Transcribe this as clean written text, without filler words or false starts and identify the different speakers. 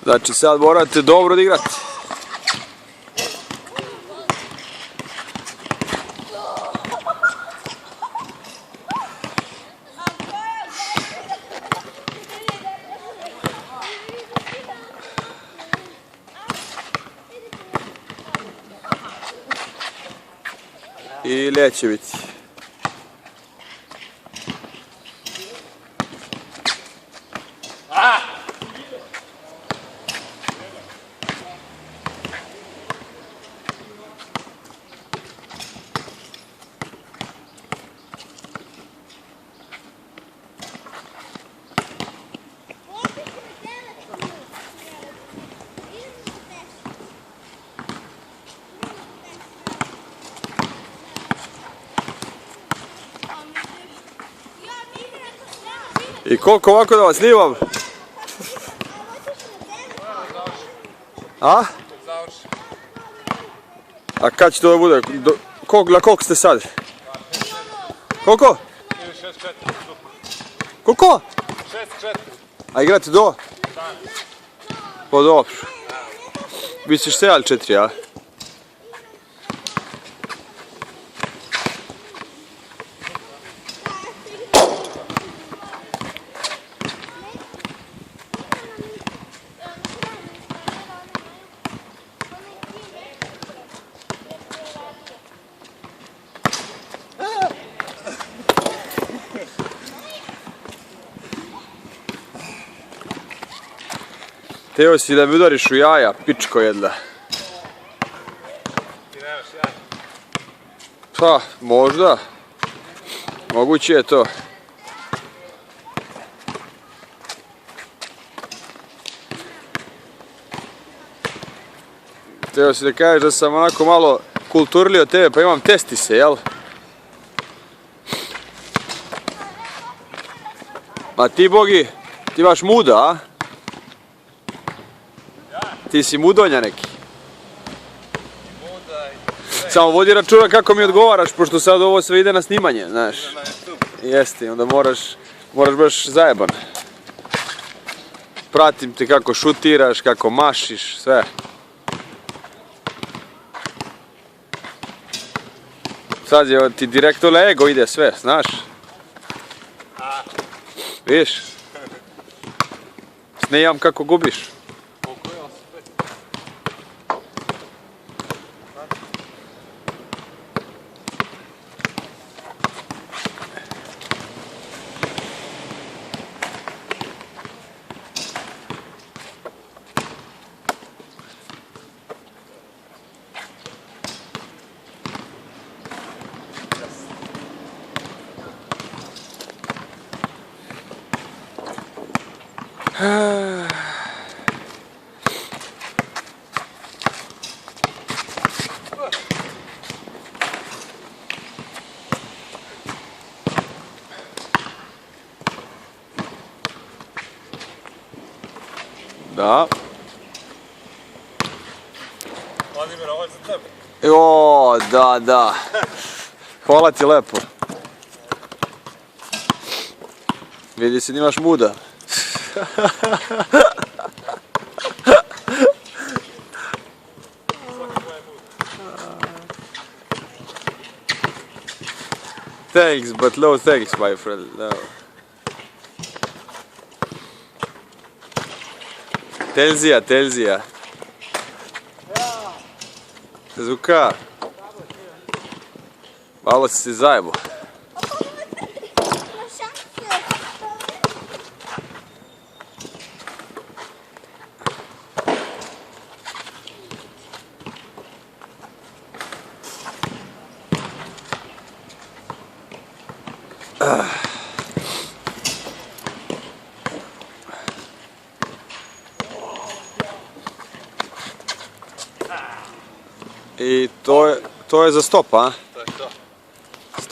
Speaker 1: Znači sad morate dobro da igrate. I neće biti. I koliko ovako da vas snimam? A? A kad će to da bude? Na koliko ste sad? Koliko?
Speaker 2: 6-4.
Speaker 1: Koliko?
Speaker 2: 6-4.
Speaker 1: A igrate do? Pa dobro. Misliš sejali 4, a? Teo si da mi udariš u jaja, pičko jedna.
Speaker 2: Ti nemaš jaja?
Speaker 1: Pa, možda. Moguće je to. Teo si da kažeš da sam onako malo kulturniji od tebe, pa imam testise, jel? Ma ti, Bogi, ti imaš muda, a? Ti si mudonja neki. Samo vodi računa kako mi odgovaraš, pošto sad ovo sve ide na snimanje, znaš. Jeste, onda moraš baš zajeban. Pratim te kako šutiraš, kako mašiš, sve. Sad je ti direktno na ego ide sve, znaš. Vidiš? Snijam kako gubiš. Da.
Speaker 2: Vladimir, ovo je za tebe.
Speaker 1: Jo, da. Hvala ti lepo. Vidi se da imaš muda. Thanks, but no thanks, my friend. No. Tenzija. Zuka. Malo si se zajebo. I to je za stop, a?